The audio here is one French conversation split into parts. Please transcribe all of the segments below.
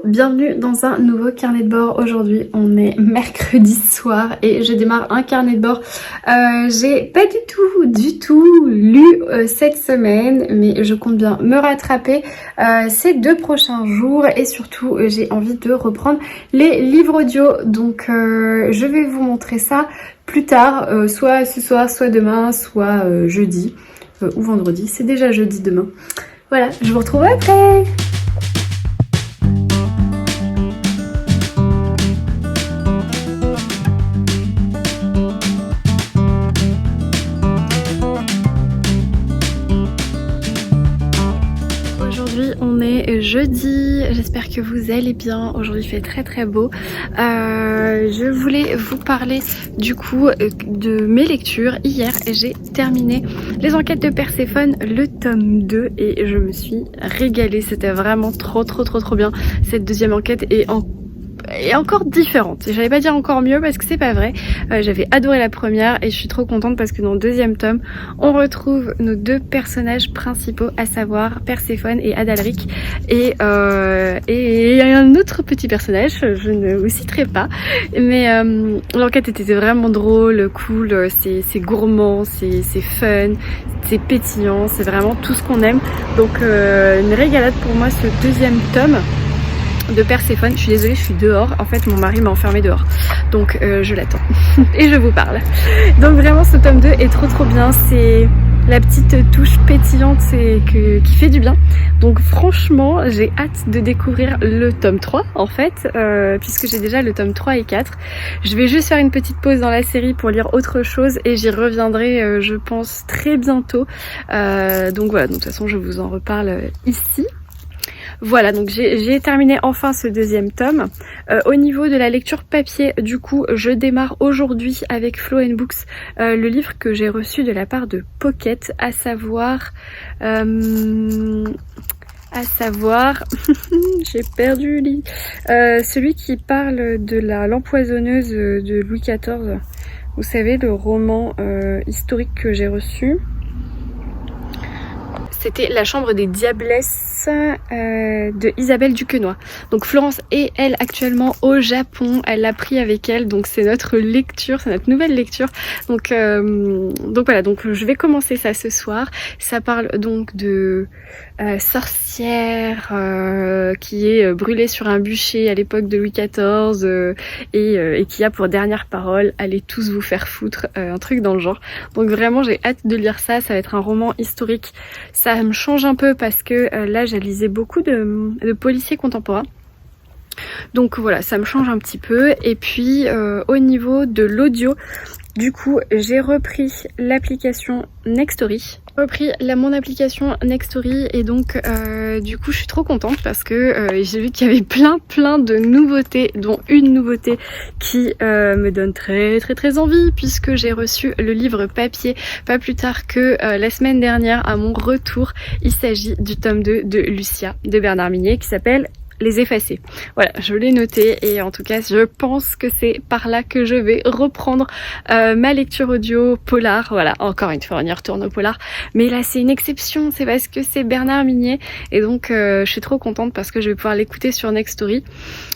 bienvenue dans un nouveau carnet de bord. Aujourd'hui on est mercredi soir et je démarre un carnet de bord. J'ai pas du tout lu cette semaine, mais je compte bien me rattraper ces 2 prochains jours et surtout j'ai envie de reprendre les livres audio. Donc je vais vous montrer ça plus tard, soit ce soir, soit demain, soit jeudi ou vendredi. C'est déjà jeudi demain. Voilà, je vous retrouve après. On est jeudi, j'espère que vous allez bien. Aujourd'hui il fait très beau. Je voulais vous parler du coup de mes lectures. Hier j'ai terminé les enquêtes de Perséphone, le tome 2, et je me suis régalée. C'était vraiment trop bien. Cette deuxième enquête est encore différente. J'allais pas dire encore mieux parce que c'est pas vrai. J'avais adoré la première et je suis trop contente parce que dans le deuxième tome, on retrouve nos 2 personnages principaux, à savoir Perséphone et Adalric, et un autre petit personnage, je ne vous citerai pas, mais l'enquête était vraiment drôle, cool, c'est gourmand, c'est fun, c'est pétillant, c'est vraiment tout ce qu'on aime. Donc une régalade pour moi ce deuxième tome de Perséphone. Je suis désolée, je suis dehors. En fait, mon mari m'a enfermée dehors. Donc, je l'attends. Et je vous parle. Donc, vraiment, ce tome 2 est trop bien. C'est la petite touche pétillante qui fait du bien. Donc, franchement, j'ai hâte de découvrir le tome 3, en fait, puisque j'ai déjà le tome 3 et 4. Je vais juste faire une petite pause dans la série pour lire autre chose et j'y reviendrai, je pense, très bientôt. Donc, voilà. Donc, de toute façon, je vous en reparle ici. Voilà, donc j'ai terminé enfin ce deuxième tome. Au niveau de la lecture papier, du coup, je démarre aujourd'hui avec Flow & Books, le livre que j'ai reçu de la part de Pocket, à savoir, j'ai perdu le livre, celui qui parle de l'empoisonneuse de Louis XIV. Vous savez, le roman historique que j'ai reçu. C'était La Chambre des Diablesses de Isabelle Duquesnoy. Donc Florence est elle actuellement au Japon, elle l'a pris avec elle, donc c'est notre lecture, c'est notre nouvelle lecture. Donc voilà, donc je vais commencer ça ce soir. Ça parle donc de sorcière qui est brûlée sur un bûcher à l'époque de Louis XIV et qui a pour dernière parole: allez tous vous faire foutre, un truc dans le genre. Donc vraiment j'ai hâte de lire ça, ça va être un roman historique. Ça me change un peu parce que là j'ai lisé beaucoup de policiers contemporains. Donc voilà, ça me change un petit peu. Et puis au niveau de l'audio, du coup j'ai repris l'application Nextory. Mon application Nextory, et donc du coup je suis trop contente parce que j'ai vu qu'il y avait plein de nouveautés, dont une nouveauté qui me donne très envie, puisque j'ai reçu le livre papier pas plus tard que la semaine dernière à mon retour. Il s'agit du tome 2 de Lucia de Bernard Minet qui s'appelle Les Effacés. Voilà, je l'ai noté et en tout cas je pense que c'est par là que je vais reprendre ma lecture audio polar. Voilà, encore une fois on y retourne au polar, mais là c'est une exception, c'est parce que c'est Bernard Minet et donc je suis trop contente parce que je vais pouvoir l'écouter sur Nextory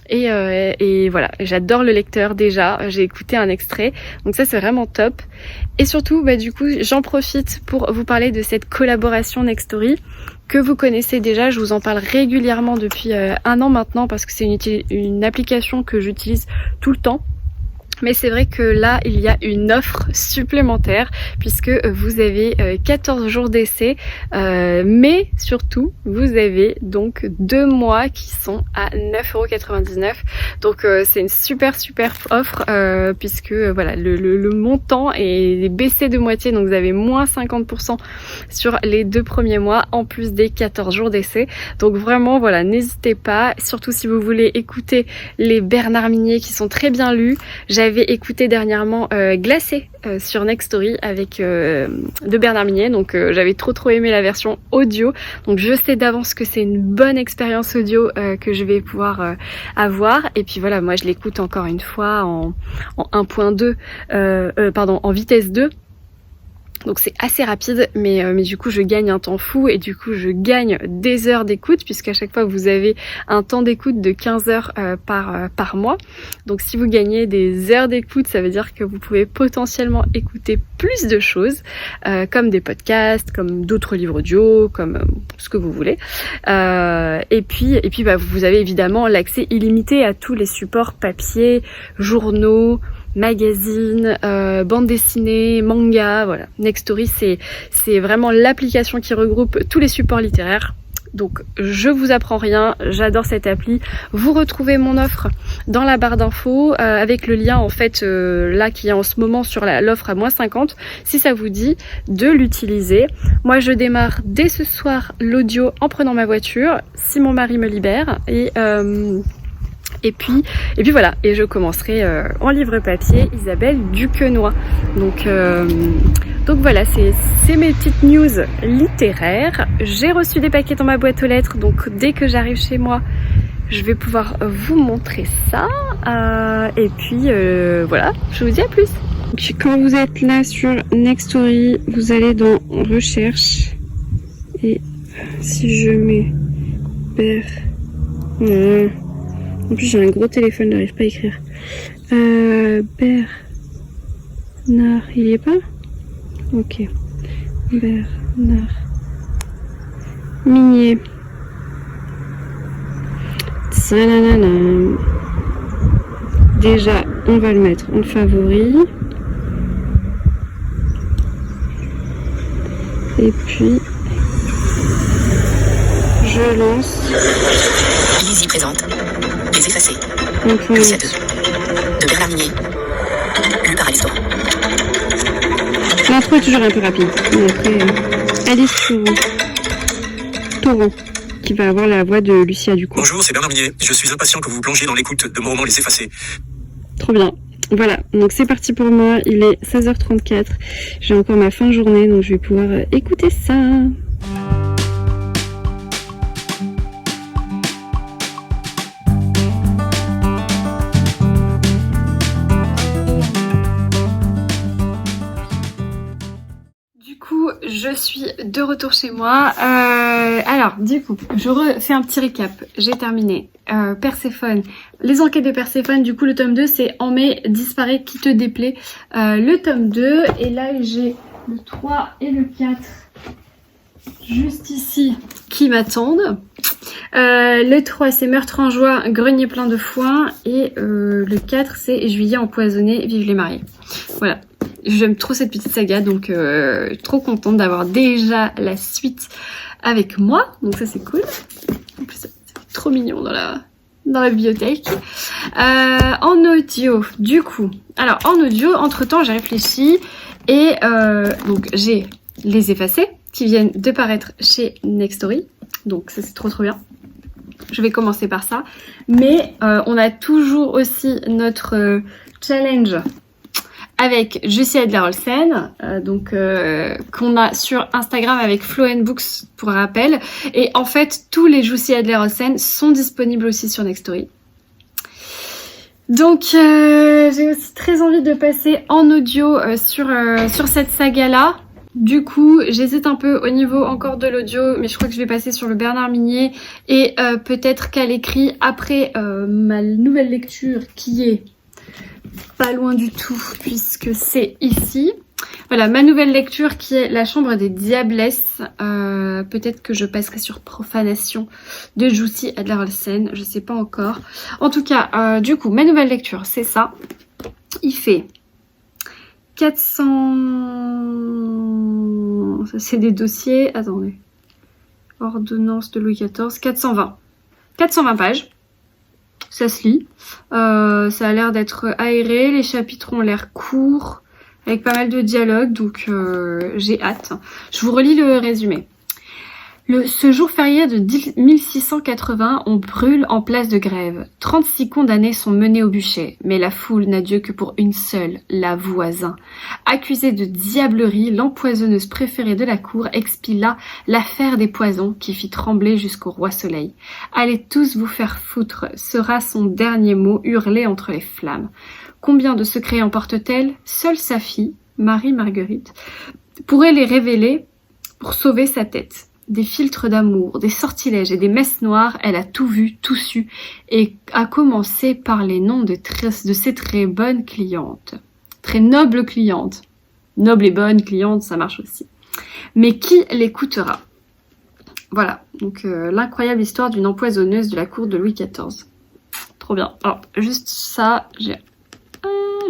et voilà, j'adore le lecteur déjà, j'ai écouté un extrait, donc ça c'est vraiment top. Et surtout bah du coup j'en profite pour vous parler de cette collaboration Nextory que vous connaissez déjà. Je vous en parle régulièrement depuis 1 an maintenant parce que c'est une application que j'utilise tout le temps. Mais c'est vrai que là, il y a une offre supplémentaire puisque vous avez 14 jours d'essai, mais surtout, vous avez donc 2 mois qui sont à 9,99 €. Donc c'est une super offre puisque voilà, le montant est baissé de moitié, donc vous avez moins 50% sur les 2 premiers mois en plus des 14 jours d'essai. Donc vraiment, voilà, n'hésitez pas, surtout si vous voulez écouter les Bernard Minet qui sont très bien lus. J'avais écouté dernièrement Glacé sur Nextory avec de Bernard Minet, donc j'avais trop aimé la version audio, donc je sais d'avance que c'est une bonne expérience audio que je vais pouvoir avoir. Et puis voilà, moi je l'écoute encore une fois en 1.2 pardon, en vitesse 2. Donc c'est assez rapide, mais du coup je gagne un temps fou et du coup je gagne des heures d'écoute, puisqu'à chaque fois vous avez un temps d'écoute de 15 heures par mois. Donc si vous gagnez des heures d'écoute, ça veut dire que vous pouvez potentiellement écouter plus de choses, comme des podcasts, comme d'autres livres audio, comme ce que vous voulez. Et puis vous avez évidemment l'accès illimité à tous les supports papier, journaux, magazines, bande dessinée, manga, voilà. Nextory, c'est vraiment l'application qui regroupe tous les supports littéraires. Donc je vous apprends rien, j'adore cette appli. Vous retrouvez mon offre dans la barre d'infos avec le lien en fait là qui est en ce moment sur l'offre à -50 si ça vous dit de l'utiliser. Moi je démarre dès ce soir l'audio en prenant ma voiture si mon mari me libère et puis voilà, et je commencerai en livre papier Isabelle Duquesnoy. Donc voilà, c'est mes petites news littéraires. J'ai reçu des paquets dans ma boîte aux lettres, donc dès que j'arrive chez moi, je vais pouvoir vous montrer ça. Et puis voilà, je vous dis à plus. Donc, quand vous êtes là sur Nextory, vous allez dans Recherche. Et si je mets en plus j'ai un gros téléphone, j'arrive pas à écrire. Bernard, il y est pas? Ok. Bernard Minier. Tsananana. Déjà, on va le mettre en favori. Et puis, je lance. Easy présente. Les effacés. Lucia 2. De Bernard Minier. Lu par Alice Thoron. L'intro est toujours un peu rapide. Mais après, Alice Thoron, qui va avoir la voix de Lucia du coup. Bonjour, c'est Bernard Minier. Je suis impatient que vous plongiez dans l'écoute de mon roman Les Effacés. Trop bien. Voilà, donc c'est parti pour moi. Il est 16h34. J'ai encore ma fin de journée, donc je vais pouvoir écouter ça. Je suis de retour chez moi. Alors, du coup, je refais un petit récap. J'ai terminé Perséphone, les enquêtes de Perséphone. Du coup, le tome 2, c'est En mai, disparaît qui te déplaît. Le tome 2, et là, j'ai le 3 et le 4 juste ici qui m'attendent. Le 3, c'est Meurtre en joie, grenier plein de foin. Et le 4, c'est Juillet empoisonné, vive les mariés. Voilà. J'aime trop cette petite saga, donc trop contente d'avoir déjà la suite avec moi. Donc ça c'est cool. En plus c'est trop mignon dans la bibliothèque. En audio, du coup. Alors en audio, entre temps j'ai réfléchi et donc j'ai Les Effacés qui viennent de paraître chez Nextory. Donc ça c'est trop bien. Je vais commencer par ça. Mais on a toujours aussi notre challenge avec Jussi Adler-Olsen, qu'on a sur Instagram avec Flow & Books pour rappel. Et en fait, tous les Jussi Adler-Olsen sont disponibles aussi sur Nextory. Donc j'ai aussi très envie de passer en audio sur cette saga-là. Du coup, j'hésite un peu au niveau encore de l'audio, mais je crois que je vais passer sur le Bernard Minier et peut-être qu'à l'écrit après ma nouvelle lecture qui est pas loin du tout puisque c'est ici. Voilà, ma nouvelle lecture qui est La Chambre des Diablesses. Peut-être que je passerai sur Profanation de Jussi Adler-Olsen, je sais pas encore. En tout cas, du coup, ma nouvelle lecture, c'est ça. Il fait 400... Ça, c'est des dossiers... Attendez. Ordonnance de Louis XIV. 420 pages. Ça se lit. Ça a l'air d'être aéré. Les chapitres ont l'air courts, avec pas mal de dialogues, donc j'ai hâte. Je vous relis le résumé. Ce jour férié de 1680, on brûle en place de Grève. 36 condamnés sont menés au bûcher, mais la foule n'a Dieu que pour une seule, la Voisin. Accusée de diablerie, l'empoisonneuse préférée de la cour expie là l'affaire des poisons qui fit trembler jusqu'au roi Soleil. Allez tous vous faire foutre, sera son dernier mot hurlé entre les flammes. Combien de secrets emporte-t-elle? Seule sa fille, Marie-Marguerite, pourrait les révéler pour sauver sa tête. Des filtres d'amour, des sortilèges et des messes noires, elle a tout vu, tout su, et a commencé par les noms de ses très bonnes clientes. Très nobles clientes. Nobles et bonnes clientes, ça marche aussi. Mais qui l'écoutera? Voilà, donc l'incroyable histoire d'une empoisonneuse de la cour de Louis XIV. Trop bien. Alors, juste ça, j'ai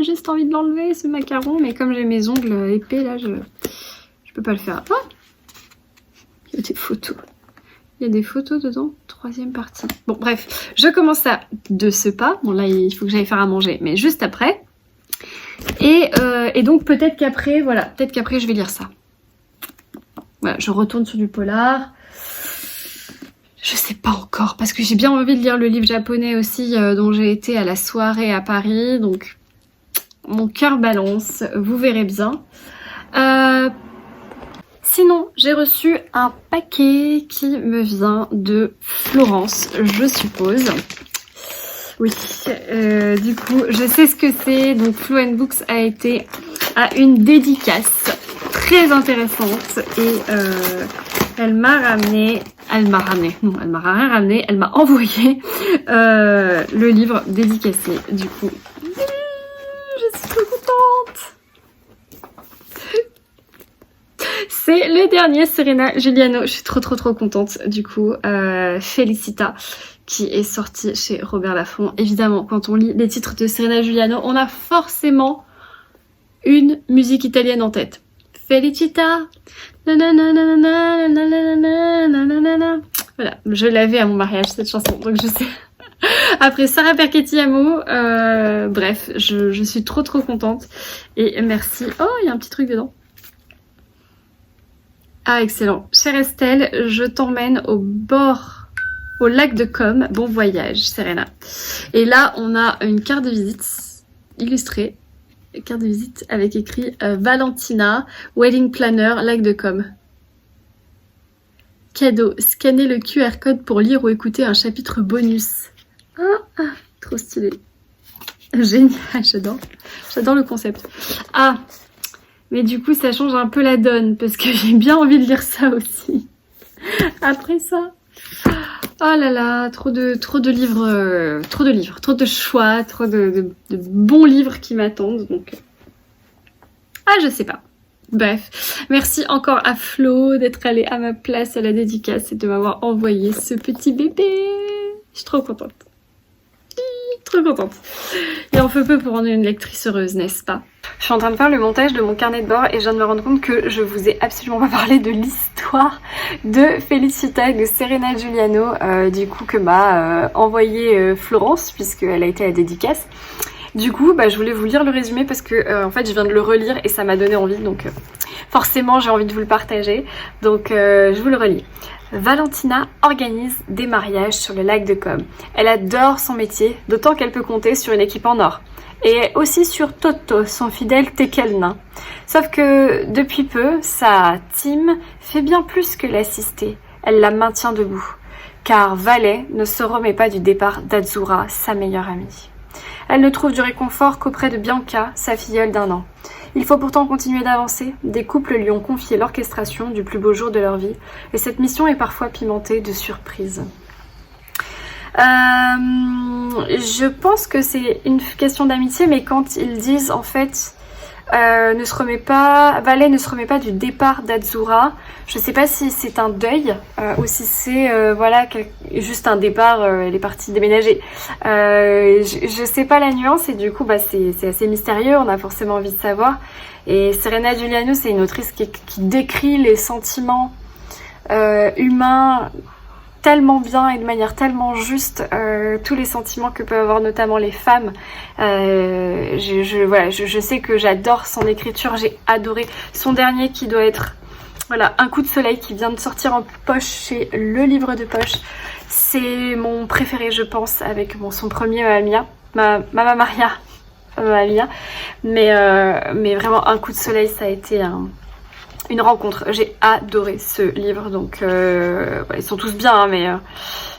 juste envie de l'enlever, ce macaron, mais comme j'ai mes ongles épais, là, je peux pas le faire. Ah, il y a des photos. Il y a des photos dedans. 3e partie. Bon, bref, je commence ça de ce pas. Bon, là, il faut que j'aille faire à manger, mais juste après. Et donc, peut-être qu'après, voilà, peut-être qu'après, je vais lire ça. Voilà, je retourne sur du polar. Je sais pas encore, parce que j'ai bien envie de lire le livre japonais aussi, dont j'ai été à la soirée à Paris, donc mon cœur balance, vous verrez bien. Sinon, j'ai reçu un paquet qui me vient de Florence, je suppose. Oui, du coup, je sais ce que c'est. Donc, Flo & Books a été à une dédicace très intéressante et elle m'a rien ramené, elle m'a envoyé le livre dédicacé. Du coup, je suis trop contente. C'est le dernier Serena Giuliano. Je suis trop contente. Du coup, Felicita, qui est sorti chez Robert Laffont. Évidemment, quand on lit les titres de Serena Giuliano, on a forcément une musique italienne en tête. Felicita, voilà, je l'avais à mon mariage cette chanson, donc je sais. Après Sara Perchetti-Amo, bref, je suis trop contente et merci. Oh, il y a un petit truc dedans. Ah, excellent. Chère Estelle, je t'emmène au lac de Com. Bon voyage, Serena. Et là, on a une carte de visite illustrée. Carte de visite avec écrit Valentina, Wedding Planner, lac de Com. Cadeau. Scannez le QR code pour lire ou écouter un chapitre bonus. Trop stylé. Génial, j'adore. J'adore le concept. Ah, mais du coup, ça change un peu la donne parce que j'ai bien envie de lire ça aussi. Après ça. Oh là là, trop de livres, trop de choix, trop de bons livres qui m'attendent. Donc, je sais pas. Bref, merci encore à Flo d'être allée à ma place à la dédicace et de m'avoir envoyé ce petit bébé. Je suis trop contente. Trop contente. Il en faut peu pour rendre une lectrice heureuse, n'est-ce pas? Je suis en train de faire le montage de mon carnet de bord et je viens de me rendre compte que je vous ai absolument pas parlé de l'histoire de Felicita et de Serena Giuliano, du coup que m'a envoyé Florence, puisqu'elle a été à la dédicace. Du coup, je voulais vous lire le résumé parce que en fait je viens de le relire et ça m'a donné envie, donc forcément j'ai envie de vous le partager, donc je vous le relis. Valentina organise des mariages sur le lac de Com. Elle adore son métier, d'autant qu'elle peut compter sur une équipe en or. Et aussi sur Toto, son fidèle teckel nain. Sauf que depuis peu, sa team fait bien plus que l'assister. Elle la maintient debout. Car Valet ne se remet pas du départ d'Azura, sa meilleure amie. Elle ne trouve du réconfort qu'auprès de Bianca, sa filleule d'1 an. Il faut pourtant continuer d'avancer. Des couples lui ont confié l'orchestration du plus beau jour de leur vie. Et cette mission est parfois pimentée de surprises. Je pense que c'est une question d'amitié, mais quand ils disent en fait Valet ne se remet pas du départ d'Azura, je sais pas si c'est un deuil ou si c'est juste un départ, elle est partie déménager. Je sais pas la nuance et du coup c'est assez mystérieux, on a forcément envie de savoir. Et Serena Giuliano, c'est une autrice qui décrit les sentiments humains tellement bien et de manière tellement juste, tous les sentiments que peuvent avoir notamment les femmes. Je sais que j'adore son écriture, j'ai adoré son dernier qui doit être Un coup de soleil, qui vient de sortir en poche chez Le Livre de Poche. C'est mon préféré, je pense, avec son premier Mamma Maria, mais vraiment Un coup de soleil, ça a été une rencontre. J'ai adoré ce livre, donc ils sont tous bien, hein,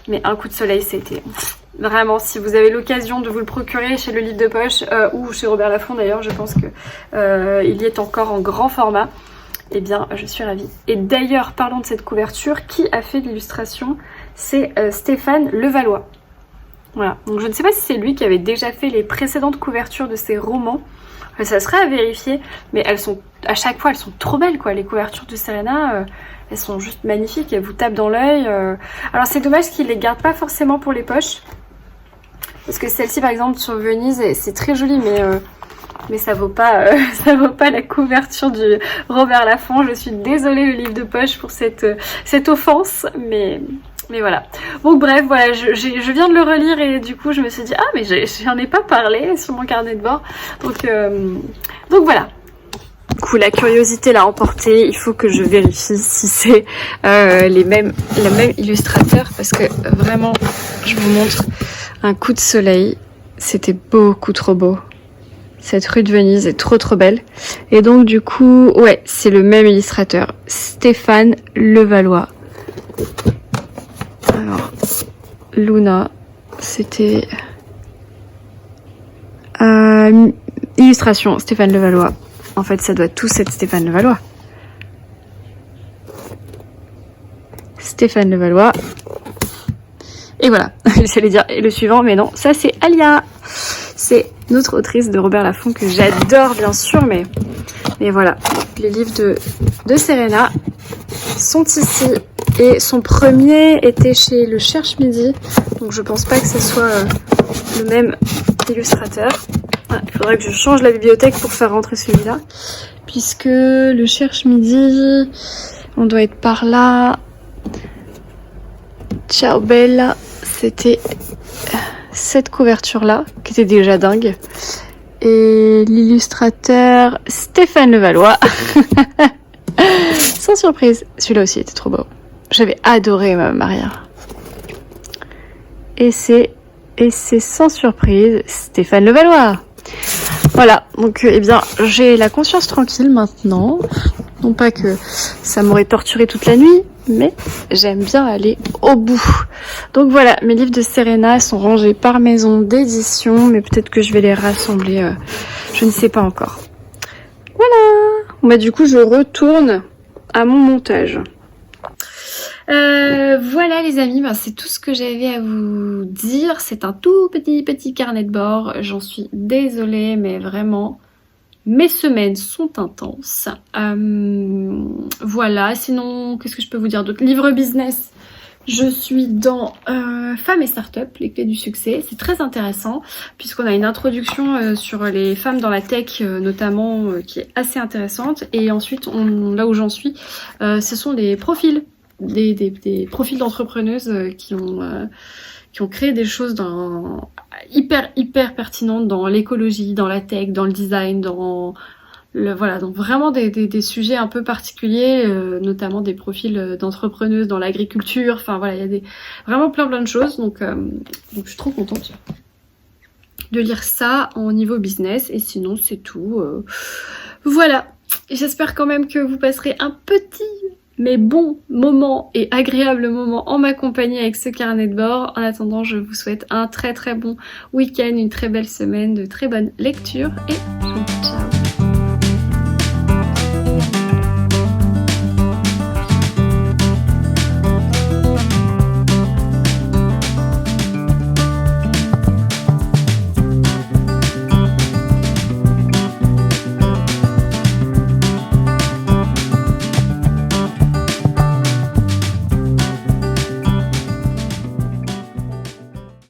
mais Un coup de soleil, c'était vraiment, si vous avez l'occasion de vous le procurer chez Le Livre de Poche ou chez Robert Laffont d'ailleurs, je pense que il y est encore en grand format. eh bien je suis ravie. Et d'ailleurs, parlons de cette couverture, qui a fait l'illustration? C'est Stéphane Levallois. Voilà, donc je ne sais pas si c'est lui qui avait déjà fait les précédentes couvertures de ses romans. Ça serait à vérifier, mais elles sont, à chaque fois, elles sont trop belles, quoi. Les couvertures de Serena, elles sont juste magnifiques, elles vous tapent dans l'œil. Alors c'est dommage qu'il les garde pas forcément pour les poches. Parce que celle-ci, par exemple, sur Venise, c'est très joli, mais ça vaut pas, ça vaut pas la couverture du Robert Laffont. Je suis désolée, le livre de poche, pour cette offense, mais voilà. Donc bref, voilà, je viens de le relire et du coup, je me suis dit, ah, mais j'en ai pas parlé sur mon carnet de bord. Donc voilà. Du coup, la curiosité l'a emporté. Il faut que je vérifie si c'est le même illustrateur, parce que vraiment, je vous montre un coup de soleil. C'était beaucoup trop beau. Cette rue de Venise est trop belle. Et donc du coup, ouais, c'est le même illustrateur, Stéphane Levallois. Alors, Luna, c'était illustration Stéphane Levallois. En fait, ça doit tous être Stéphane Levallois. Stéphane Levallois. Et voilà, j'allais dire et le suivant, mais non, ça c'est Alia. C'est notre autrice de Robert Laffont que j'adore bien sûr, mais voilà. Les livres de Serena sont ici et son premier était chez Le Cherche Midi, donc je pense pas que ce soit le même illustrateur. Ah, il faudrait que je change la bibliothèque pour faire rentrer celui-là, puisque Le Cherche Midi, on doit être par là. Ciao Bella, c'était cette couverture-là, qui était déjà dingue. Et l'illustrateur Stéphane Levallois. Sans surprise, celui-là aussi était trop beau. J'avais adoré Maria. Et c'est sans surprise Stéphane Levallois. Voilà, donc eh bien j'ai la conscience tranquille maintenant. Non pas que ça m'aurait torturé toute la nuit, mais j'aime bien aller au bout. Donc voilà, mes livres de Serena sont rangés par maison d'édition, mais peut-être que je vais les rassembler, je ne sais pas encore. Voilà. Bah du coup je retourne à mon montage. Voilà les amis, ben, c'est tout ce que j'avais à vous dire. C'est un tout petit carnet de bord. J'en suis désolée, mais vraiment, mes semaines sont intenses. Voilà, sinon, qu'est-ce que je peux vous dire d'autre? Livre business. Je suis dans Femmes et Startup, les clés du succès. C'est très intéressant puisqu'on a une introduction sur les femmes dans la tech notamment qui est assez intéressante. Et ensuite, là où j'en suis, ce sont des profils. Des profils d'entrepreneuses qui ont créé des choses hyper pertinentes dans l'écologie, dans la tech, dans le design, voilà, donc vraiment des sujets un peu particuliers, notamment des profils d'entrepreneuses dans l'agriculture. Enfin voilà, il y a vraiment plein de choses. Donc je suis trop contente de lire ça en niveau business. Et sinon c'est tout. Voilà. J'espère quand même que vous passerez un petit mais bon moment et agréable moment en ma compagnie avec ce carnet de bord. En attendant, je vous souhaite un très bon week-end, une très belle semaine, de très bonnes lectures et